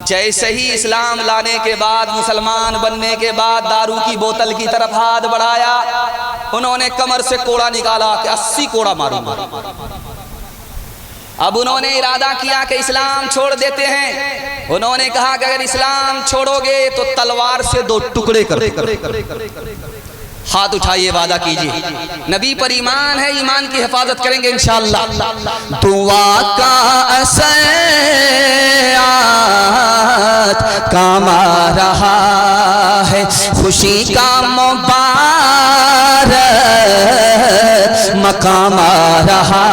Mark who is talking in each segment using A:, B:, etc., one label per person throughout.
A: जैसे ही इस्लाम लाने के बाद, मुसलमान बनने के बाद दारू की बोतल की तरफ हाथ बढ़ाया, उन्होंने कमर से कोड़ा निकाला कि 80 कोड़ा मारूंगा। अब उन्होंने इरादा किया कि इस्लाम छोड़ देते हैं। उन्होंने कहा कि अगर इस्लाम छोड़ोगे तो तलवार से 2 टुकड़े कर। हाथ उठाइए, वादा कीजिए, नबी पर ईमान है, ईमान की हिफाजत करेंगे इंशाअल्लाह। दुआ का असर काम आ रहा है, खुशी का मुबारक मकाम आ रहा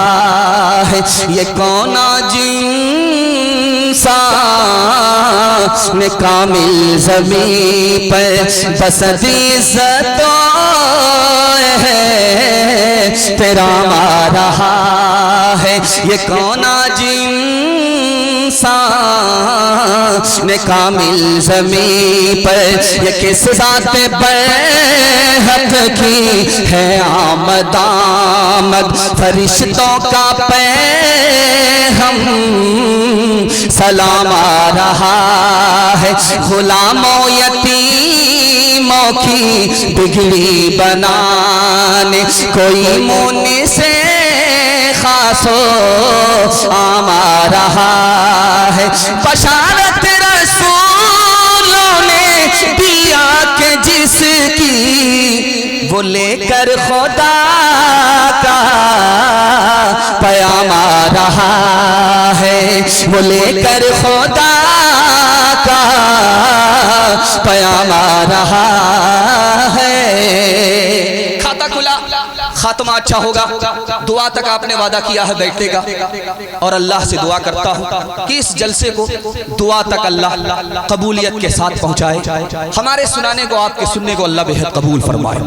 A: है। ये कौन जिंसा में कामिल ज़मीं पर बसत इज़्ज़तों है, तेरा आ रहा है। ये कौन जिंसा में कामिल ज़मीं पर, ये किस ज़ात बरहक की है आमद आमद, फरिश्तों का पैग़ाम सलाम आ रहा है। गुलामों यतीमों की बिगड़ी बनाने कोई मुनि से खासो आम आ रहा है। बशारत रसूलों ने दिया कि जिसकी वो लेकर खुदा का पैगाम आ रहा है, वो लेकर खुदा का पैगाम आ रहा है। खाता खुला, खात्मा अच्छा होगा। दुआ तक आपने वादा किया है बैठने का, और अल्लाह से दुआ करता हूँ कि इस जलसे को दुआ तक अल्लाह कबूलियत के साथ पहुँचाए। हमारे सुनाने को, आपके सुनने को अल्लाह बेहद कबूल फरमाए।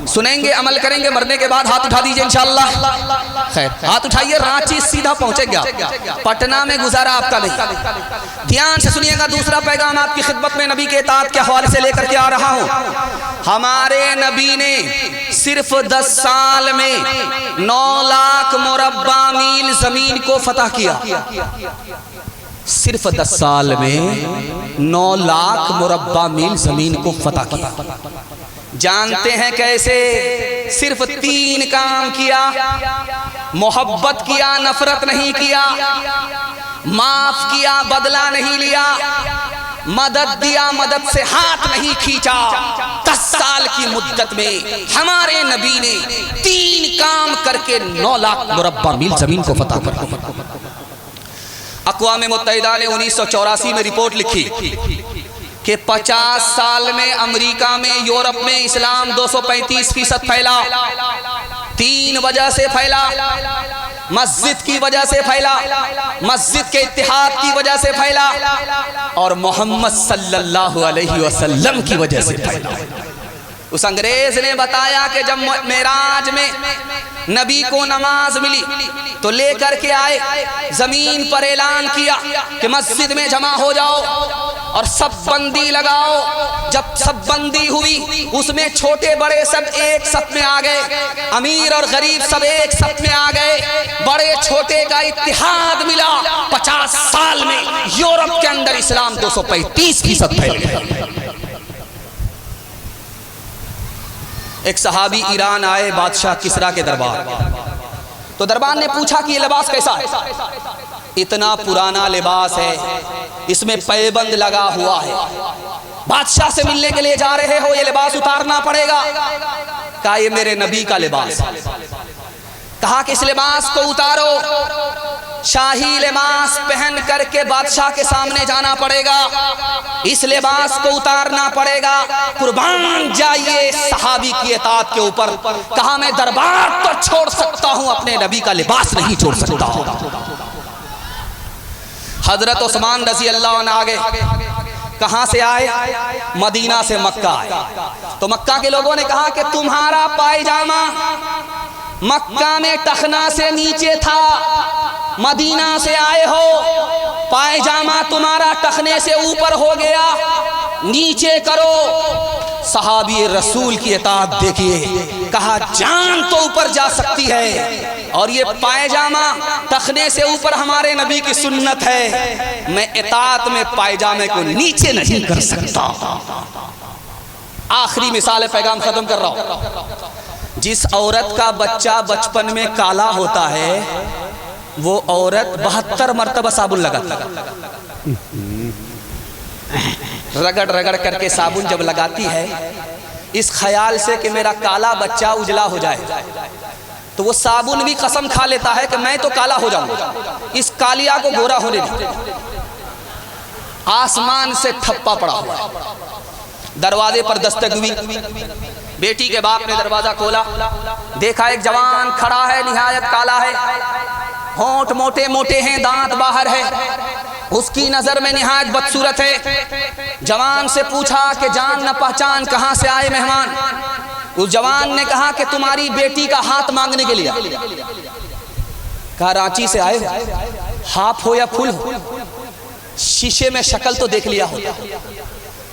A: सुनेंगे, अमल करेंगे, मरने के बाद हाथ उठा दीजिए इंशाअल्लाह। खैर, हाथ उठाइए, रांची सीधा पहुँचेगा, पटना में गुजारा आपका नहीं। ध्यान से सुनिएगा, दूसरा पैगाम आपकी खिदमत में नबी के इताअत के हवाले से लेकर के आ रहा हूँ। हमारे नबी ने सिर्फ 10 साल में 9 लाख मुरब्बा मील जमीन को फतह किया। सिर्फ 10 साल में 9 लाख मुरब्बा मील जमीन को फतह किया। जानते हैं कैसे? सिर्फ 3 काम किया। मोहब्बत किया, नफरत नहीं किया, माफ किया, बदला नहीं लिया, मदद दिया, मदद से हाथ नहीं खींचा। 10 साल की मुद्दत में हमारे नबी ने 3 काम करके 9 लाख मुरब्बा मील जमीन को फतह कर। अक़वाम मुत्तहिदा ने 1984 में रिपोर्ट लिखी कि 50 साल में अमेरिका में, यूरोप में इस्लाम 235% फैला। 3 वजह से फैला। मस्जिद की वजह से फैला, मस्जिद के इत्तिहाद की वजह से फैला, और मोहम्मद सल्लल्लाहु अलैहि वसल्लम की वजह से फैला। उस अंग्रेज ने बताया कि जब मेराज में नबी को नमाज मिली तो लेकर के आए, जमीन पर ऐलान किया कि मस्जिद में जमा हो जाओ और सब बंदी लगाओ। जब सब बंदी हुई, उसमें छोटे बड़े सब एक सफ में आ गए, अमीर और गरीब सब एक सफ में आ गए, बड़े छोटे का इत्तिहाद मिला। 50 साल में यूरोप के अंदर इस्लाम 235% फैल गया। एक सहाबी ईरान आए बादशाह किसरा के दरबार, तो दरबार ने पूछा कि ये लिबास कैसा है? इतना पुराना लिबास है, इसमें पैबंद लगा हुआ है, बादशाह से मिलने के लिए जा रहे हो, ये लिबास उतारना पड़ेगा। कहा ये मेरे नबी का लिबास। कहा कि इस लिबास को उतारो, शाही लिबास पहन करके बादशाह के सामने जाना पड़ेगा, इस लिबास को उतारना पड़ेगा। कुर्बान जाइए सहाबी की इताअत के ऊपर। कहा मैं दरबार तो छोड़ सकता हूं, अपने नबी का लिबास नहीं छोड़ सकता। हजरत उस्मान रज़ी अल्लाह अन्हु आगे। कहां से आए? मदीना से मक्का आए। तो मक्का के लोगों ने कहा कि तुम्हारा पायजामा मक्का में टखना से नीचे था, मदीना से आए हो, पायजामा तुम्हारा टखने से ऊपर हो गया, नीचे करो। सहाबी रसूल की इताअत देखिए, कहा जान तो ऊपर जा सकती है और ये पायजामा तखने से ऊपर हमारे नबी की सुन्नत है, मैं इताअत में पायजामे को नीचे नहीं कर सकता। आखिरी मिसाल पैगाम खत्म कर रहा हूं। जिस औरत का बच्चा बचपन में काला होता है वो औरत 72 मरतबा साबुन लगाती है। रगड़ रगड़ करके साबुन जब लगाती है इस ख्याल से कि मेरा काला बच्चा उजला हो जाए, तो वो साबुन भी कसम खा लेता है कि मैं तो काला हो जाऊंगा, इस कालिया को गोरा होने दे। आसमान से ठप्पा पड़ा हुआ, दरवाजे पर दस्तक हुई, बेटी के बाप ने दरवाजा खोला, देखा एक जवान खड़ा है, निहायत काला है, होंठ मोटे मोटे हैं, दांत बाहर है, उसकी नजर में निहायत बदसूरत है। जवान से पूछा कि जान न पहचान कहां से आए मेहमान? उस जवान ने कहा कि तुम्हारी बेटी का हाथ मांगने के लिए। कहा रांची से आए, हाफ हो या फुल हो, शीशे में शक्ल तो देख लिया होता,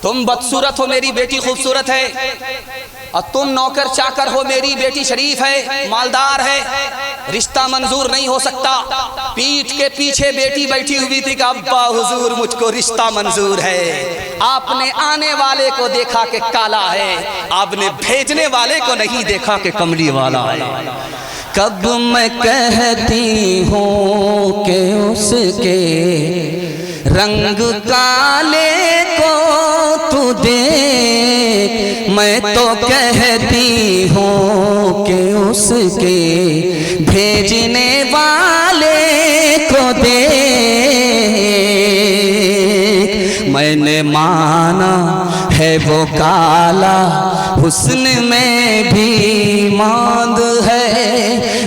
A: तुम बदसूरत हो, मेरी बेटी खूबसूरत है, और तुम नौकर चाकर हो, मेरी बेटी शरीफ है, मालदार है, रिश्ता मंजूर नहीं हो सकता। पीठ के पीछे बेटी बैठी हुई थी कि अब्बा हुजूर मुझको रिश्ता मंजूर है। आपने आने वाले को देखा कि काला है, आपने भेजने वाले को नहीं देखा कि कमली वाला है।
B: कब मैं कहती हूँ कि उसके रंग काले को तू दे, मैं तो कहती हूँ कि उसके भेजने वाले को दे। मैंने माना है वो काला, हुस्न में भी मांद है,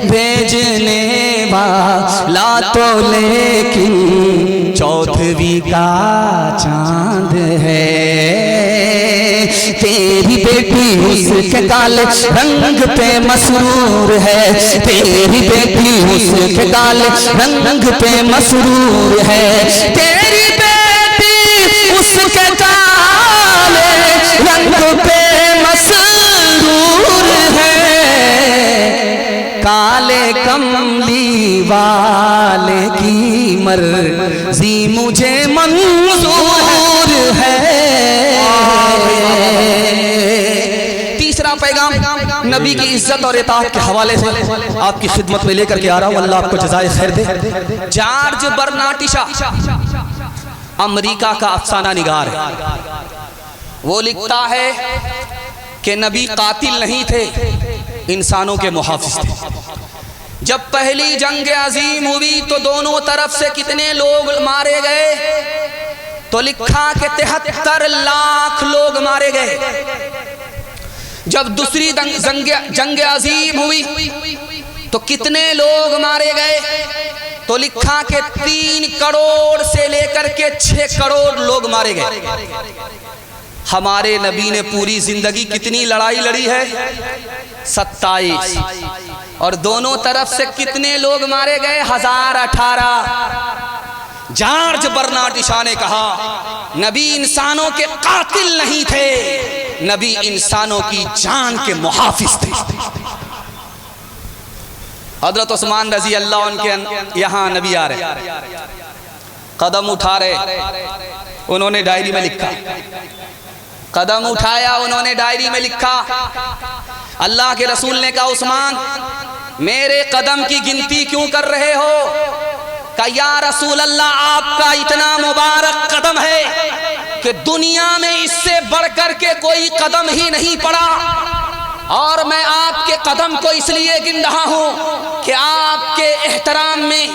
B: भेजने वाला तो लेकिन चौथवी का चांद है। तेरी बेटी उसके काले रंग पे मसरूर है, तेरी बेटी उसके काले रंग पे मसरूर है, तेरी बेटी उसके काले रंग पे मसरूर है। काले कमली वाले की मर्जी मुझे मंजूर है।
A: तीसरा पैगाम नबी की इज्जत और इताअत के हवाले से आपकी खिदमत में लेकर के आ रहा हूं, अल्लाह आपको जज़ाए खैर दे। जॉर्ज बर्नार्ड शॉ अमेरिका का अफसाना निगार है, वो लिखता है कि नबी कातिल नहीं थे, इंसानों के मुहाफिज थे। जब पहली जंग अजीम हुई तो दोनों तरफ से कितने लोग मारे गए, तो लिखा कि 73 लाख लोग मारे गए। जब दूसरी जंग अजीम हुई तो कितने लोग मारे गए, तो लिखा कि 3 करोड़ से लेकर के 6 करोड़ लोग मारे गए। हमारे नबी ने पूरी जिंदगी कितनी लड़ाई लड़ी है? 27। और दोनों तरफ से कितने लोग मारे गए? 1018। जॉर्ज बर्नार्ड शॉ ने कहा नबी इंसानों के कातिल नहीं थे, नबी इंसानों की जान के मुहाफिज थे। हजरत उस्मान रजी अल्लाह उनके यहाँ नबी आ रहे, कदम उठा रहे, उन्होंने डायरी में लिखा, कदम उठाया, उन्होंने डायरी में लिखा। अल्लाह के रसूल ने कहा उस्मान मेरे कदम की गिनती क्यों कर रहे हो? कहा या रसूल अल्लाह आपका इतना मुबारक कदम है कि दुनिया में इससे बढ़कर के कोई कदम ही नहीं पड़ा, और मैं आपके कदम को इसलिए गिन रहा हूं कि आपके एहतराम में,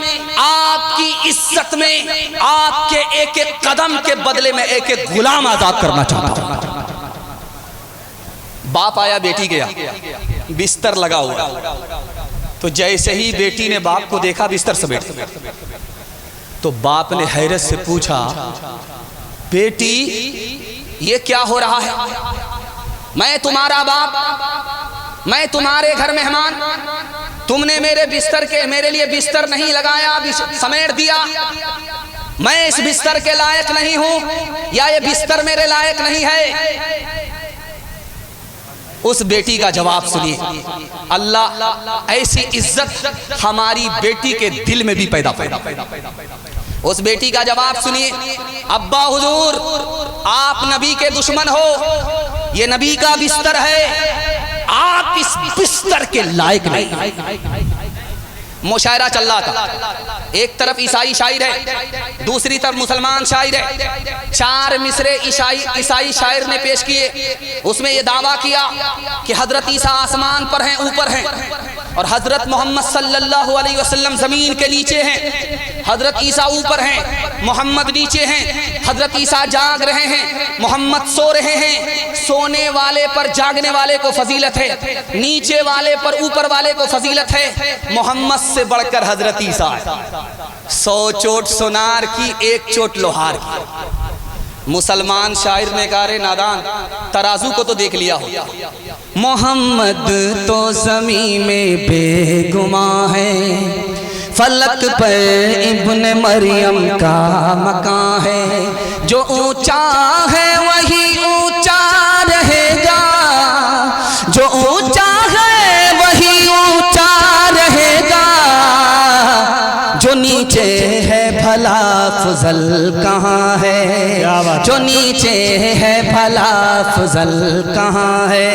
A: आपकी इज्जत में, आपके एक एक कदम के बदले में एक एक गुलाम आजाद करना चाहता हूं। बाप आया, बेटी गया, बिस्तर लगा हुआ, तो जैसे ही बेटी ने बाप को देखा बिस्तर समेट, तो बाप ने हैरत से पूछा बेटी ये क्या हो रहा है? मैं तुम्हारा बाप, मैं तुम्हारे घर मेहमान, तुमने मेरे लिए बिस्तर नहीं लगाया, समेट दिया, मैं इस बिस्तर के लायक नहीं हूं, या ये बिस्तर मेरे लायक नहीं है? उस बेटी का जवाब सुनिए। अल्लाह ऐसी इज्जत हमारी बेटी के दिल में भी पैदा। उस बेटी का जवाब सुनिए। अब्बा हुजूर, आप नबी के दुश्मन हो, ये नबी का बिस्तर है, आप इस बिस्तर के लायक नहीं। मुशायरा चल रहा था, एक तरफ ईसाई शायर है, दूसरी तरफ मुसलमान शायर है। 4 मिसरे ईसाई शायर ने पेश किए। उसमें यह दावा किया कि हजरत ईसा आसमान पर हैं, ऊपर हैं, और हजरत मोहम्मद सल्लल्लाहु अलैहि वसल्लम जमीन के नीचे हैं। हजरत ईसा ऊपर हैं, मोहम्मद नीचे हैं। हजरत ईसा जाग रहे हैं, मोहम्मद सो रहे हैं। सोने वाले पर जागने वाले को फजीलत है, नीचे वाले पर ऊपर वाले को फजीलत है। मोहम्मद से बढ़कर हजरत ईसा है। 100 चोट सोनार की, 1 चोट लोहार की। मुसलमान शायर ने कहा, रे नादान, तराजू को तो देख लिया हो।
B: मोहम्मद तो ज़मीं में बेगुमा है, फलक पर इब्न मरियम का मकान है। जो ऊंचा है वही ऊंचा रहेगा, जो ऊंचा है वही ऊंचा रहेगा। जो नीचे है भला फजल कहाँ है, जो नीचे है भला फजल कहाँ है।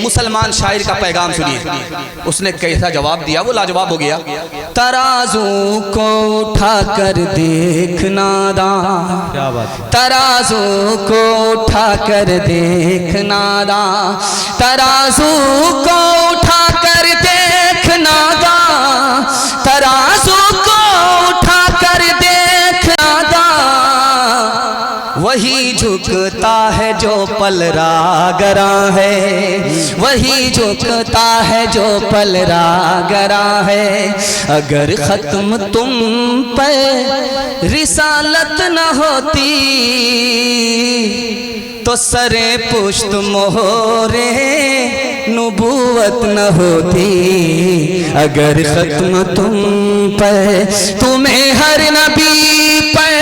A: मुसलमान शायर का पैगाम सुनिए। उसने कैसा जवाब दिया, वो लाजवाब हो गया।
B: तराजू को उठा कर देखना दां, तराजू को उठा कर देखना दां, तराजू को उठा कर देखना दां, तराजू को उठा कर देखना दां। वही झुकता है जो पलरा गरा है, वही झुकता है जो पलरा गरा है। अगर खत्म तुम पर रिसालत न होती तो सरे पुश्त मोहरे नबूवत न होती। अगर खत्म तुम पर तुम्हें हर नबी पर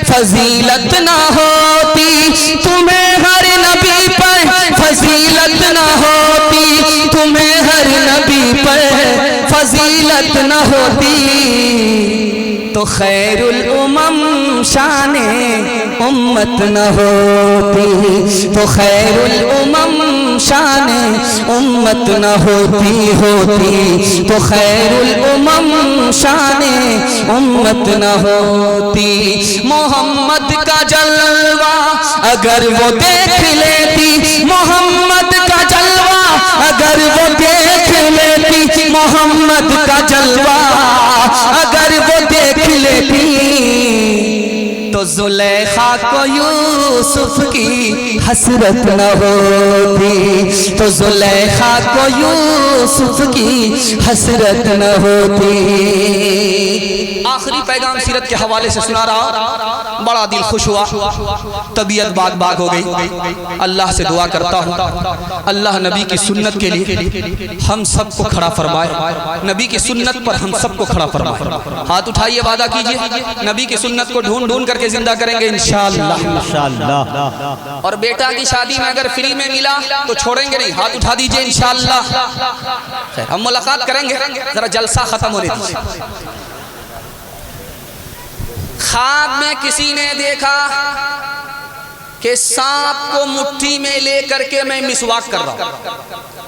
B: फजीलत न होती, तुम्हें हर नबी पर फजीलत न होती, तुम्हें हर नबी पर फजीलत न होती, तो खैरुल उमम शाने उम्मत न होती, तो खैरुल उमम शाने उम्मत न होती, तो खैरुल उमम शाने उम्मत न होती। मोहम्मद का जलवा अगर वो देख लेती, मोहम्मद का जलवा अगर वो देख लेती, मोहम्मद का जलवा अगर वो देख लेती, तो जुलेखा को यूसुफ की हसरत न होती, तो जुलेखा को यूसुफ की हसरत न होती।
A: आखिरी पैगाम सीरत के हवाले से सुना रहा, बड़ा दिल खुश हुआ, तबीयत बाग बाग हो गई। अल्लाह से दुआ करता हूँ, अल्लाह नबी की सुन्नत के लिए हम सबको खड़ा फरमाए, नबी की सुन्नत पर हम सबको खड़ा फरमाए। हाथ उठाइए, वादा कीजिए नबी की सुन्नत को ढूंढ ढूंढ करके जिंदा करेंगे इंशाअल्लाह। और बेटा की शादी में अगर फ्री में मिला तो छोड़ेंगे नहीं, हाथ उठा दीजिए इंशाअल्लाह। हम मुलाकात करेंगे, जरा जलसा खत्म होने दीजिए। ख्वाब में किसी ने देखा कि सांप को मुट्ठी में लेकर के मैं मिसवाक कर रहा हूं,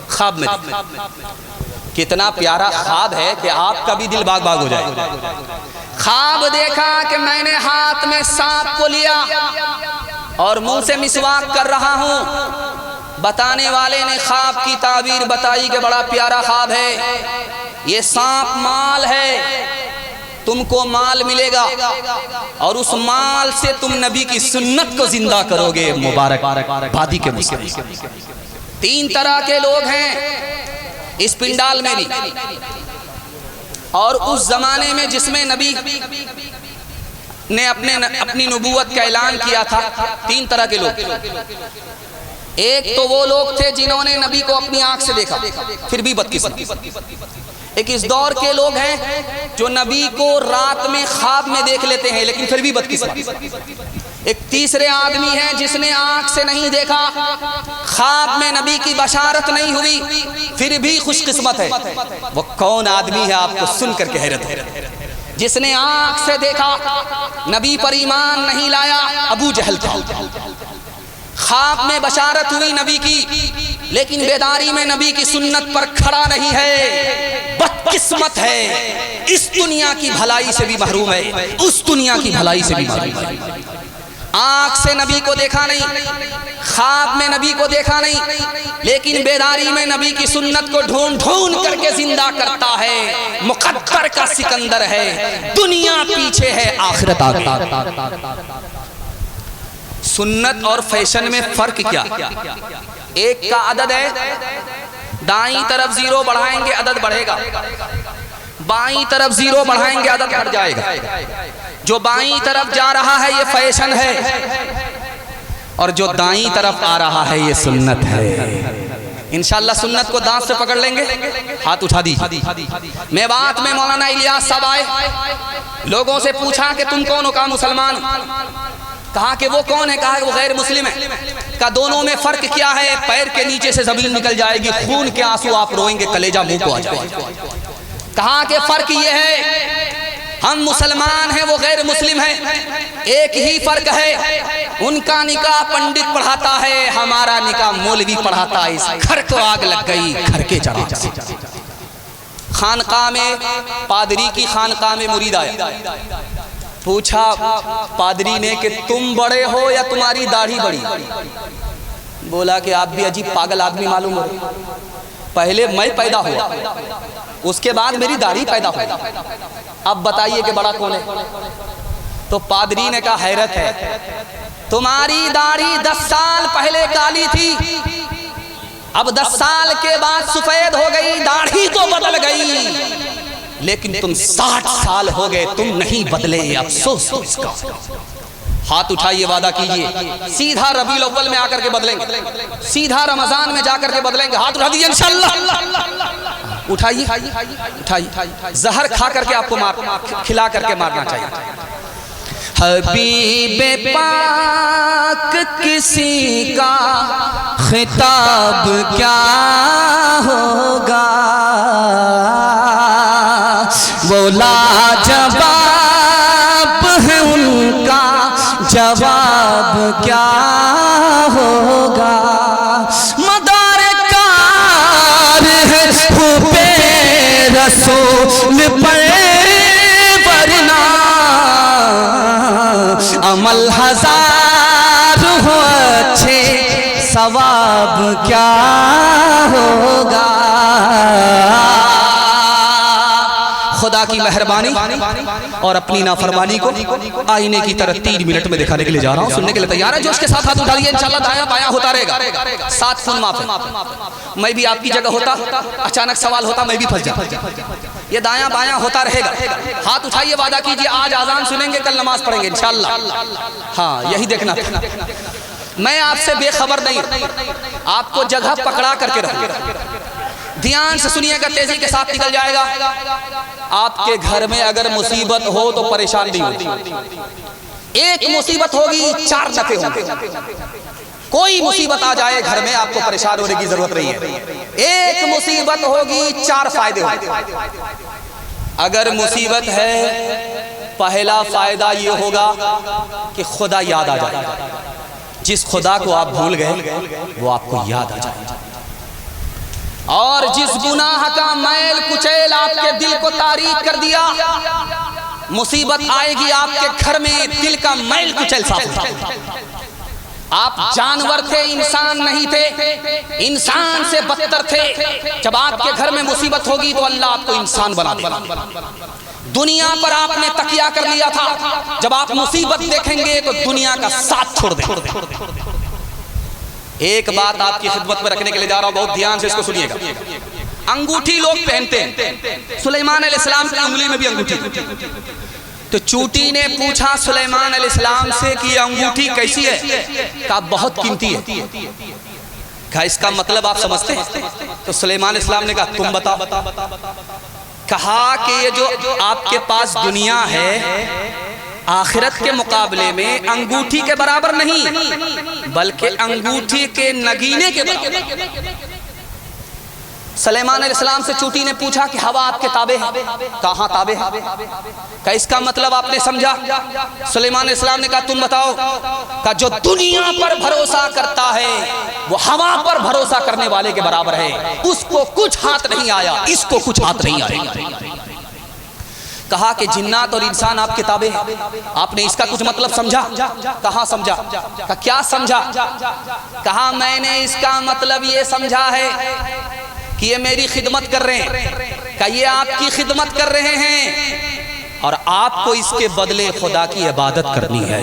A: ख्वाब में। कितना प्यारा ख्वाब है कि आपका भी दिल बाग बाग हो जाए। ख्वाब देखा कि मैंने हाथ में सांप को लिया और मुंह से मिसवाक कर रहा हूं। बताने वाले ने ख्वाब की ताबीर बताई कि बड़ा प्यारा ख्वाब है, ये सांप माल है, तुमको माल मिलेगा और उस माल से तुम नबी की सुन्नत को जिंदा करोगे। मुबारक बादी के मुस्लिम। 3 तरह के लोग हैं इस पिंडाल में भी, और उस जमाने में जिसमें नबी ने अपनी नबूवत का ऐलान किया था, 3 तरह के लोग। एक तो वो लोग थे जिन्होंने नबी को अपनी आंख से देखा फिर भी बदकिस्मत। एक इस दौर के लोग हैं जो नबी को रात में ख्वाब में देख लेते हैं लेकिन फिर भी बदकिस्मत। एक तीसरे आदमी है जिसने आंख से नहीं देखा, ख्वाब में नबी की बशारत नहीं हुई, फिर भी खुशकिस्मत है। वो कौन आदमी है आपको सुन करके हैरत है। जिसने आंख से देखा, नबी पर ईमान नहीं लाया, अबू जहल था। ख्वाब में बशारत हुई नबी की, लेकिन बेदारी में नबी की सुन्नत पर खड़ा नहीं है, बदकिस्मत है। इस दुनिया की भलाई से भी महरूम है, उस दुनिया की भलाई से भी महरूम है। आंख से नबी को देखा नहीं, ख्वाब में नबी को देखा नहीं, लेकिन बेदारी में नबी की सुन्नत को ढूंढ ढूंढ करके जिंदा करता है। मुकद्दर का सिकंदर है, दुनिया पीछे है, आखिरत आगे। सुन्नत और फैशन में फर्क क्या? एक का अदद है, दाईं तरफ जीरो बढ़ाएंगे अदद बढ़ेगा, बाईं तरफ जीरो बढ़ाएंगे अदद बढ़ जाएगा। जो बाईं तरफ जा रहा है ये फैशन है, और जो दाईं तरफ आ रहा है ये सुन्नत है। इंशाअल्लाह सुन्नत को दांत से पकड़ लेंगे। हाथ उठा दी। मेवात में मौलाना इलियास साहब आए, लोगों से पूछा कि तुम कौन हो? कहा मुसलमान। कहा कि वो कौन है? कहा कि वो गैर मुस्लिम है। कहा दोनों में फर्क क्या है? पैर के नीचे से जमीन निकल जाएगी, खून के आंसू आप रोएंगे, कलेजा मुंह को आ जाएगा। कहा कि फर्क ये है, हम मुसलमान हैं, वो गैर मुस्लिम है, एक ही फर्क है, उनका निकाह पंडित पढ़ाता है, हमारा निकाह मौलवी पढ़ाता है। इस घर को आग लग गई, घर के चढ़ा। खानकाह में, पादरी की खानकाह में मुरीद आया, पूछा पादरी ने कि तुम बड़े हो या तुम्हारी दाढ़ी बड़ी? बोला कि आप भी अजीब पागल आदमी मालूम हो, पहले मैं पैदा हुआ, उसके बाद मेरी दाढ़ी पैदा हुई, अब बताइए कि बड़ा कौन है? तो पादरी ने कहा हैरत है, तुम्हारी दाढ़ी 10 साल पहले काली थी, अब 10 साल के बाद सफेद हो गई, दाढ़ी तो बदल गई, लेकिन तुम 60 साल हो गए, तुम नहीं बदले, अफसोस हो इसका। हाथ उठाइए, वादा कीजिए, सीधा रबीउल अव्वल में आकर के बदलेंगे, सीधा रमजान में जाकर के बदलेंगे। हाथ उठा दीजिए इंशाअल्लाह। उठाइए उठाइए, जहर खा करके आपको खिला करके मारना चाहिए।
B: हबीबे पाक किसी का खिताब क्या होगा, वो लाजवाब है, उनका जवाब क्या होगा। मदार कार है खूबे रसूल पर, वरना अमल हजार हो अच्छे, सवाब क्या होगा।
A: खुदा की मेहरबानी और अपनी नाफरमानी को आईने की तरह 3 मिनट में दिखाने के लिए जा रहा हूँ। सुनने के लिए तैयार है? जोश के साथ हाथ उठाइए, इंशाल्लाह दायां बायां होता रहेगा, साथ खून माफ है। मैं भी आपकी जगह होता, अचानक सवाल होता, मैं भी फंस जाता। ये दायां बायां होता रहेगा। हाथ उठाइए, वादा कीजिए, आज आजान सुनेंगे, कल नमाज पढ़ेंगे इंशाल्लाह। हाँ, यही देखना। मैं आपसे बेखबर नहीं, आपको जगह पकड़ा करके रखूंगा। ध्यान से सुनिएगा, तेजी के साथ निकल जाएगा। आपके घर में अगर मुसीबत हो तो परेशान नहीं होगी। एक मुसीबत होगी, 4 नफे होंगे। कोई मुसीबत आ जाए घर में, आपको परेशान होने की जरूरत नहीं है। एक मुसीबत होगी, 4 फायदे होंगे। अगर मुसीबत है, पहला फायदा ये होगा कि खुदा याद आ जाए। जिस खुदा को आप भूल गए वो आपको याद आ जाए। और जिस गुनाह का मैल कुचैल आपके दिल को तारीक कर दिया, मुसीबत आएगी आपके घर में, दिल का मैल कुचैल साफ हो जाएगा। आप जानवर थे, इंसान नहीं थे, इंसान से बदतर थे। जब आपके घर में मुसीबत होगी तो अल्लाह आपको इंसान बना देगा। दुनिया पर आपने तकिया कर लिया था, जब आप मुसीबत देखेंगे तो दुनिया का साथ छोड़ दें। एक बात आपकी खिदमत में रखने के लिए जा रहा हूं, बहुत ध्यान से इसको सुनिएगा। अंगूठी लोग पहनते हैं, सुलेमान अलैहिस्सलाम की उंगली में भी अंगूठी। तो चूटी ने पूछा सुलेमान अलैहिस्सलाम से कि अंगूठी कैसी है? कहा बहुत कीमती है। कहा इसका मतलब आप समझते हैं? तो सुलेमान अलैहिस्सलाम ने कहा तुम बताओ। कहा कि ये जो आपके पास दुनिया है, आखिरत के मुकाबले में अंगूठी के बराबर नहीं, बल्कि अंगूठी के नगीने के बराबर। सुलेमान अलैहिस्सलाम से चूटी ने पूछा कि हवा आपके ताबे है? कहाँ ताबे है? क्या इसका मतलब आपने समझा? सुलेमान अलैहिस्सलाम ने कहा तुम बताओ। का जो दुनिया पर भरोसा करता है वो हवा पर भरोसा करने वाले के बराबर है, उसको कुछ हाथ नहीं आया, इसको कुछ हाथ नहीं आया। कहा कि जिन्नात और इंसान आपके ताबे हैं। आपने इसका कुछ मतलब समझा? कहाँ समझा? का क्या समझा? कहा मैंने इसका मतलब ये समझा है कि ये मेरी खिदमत कर रहे हैं, का ये आपकी खिदमत कर रहे हैं और आपको इसके बदले खुदा की इबादत करनी है।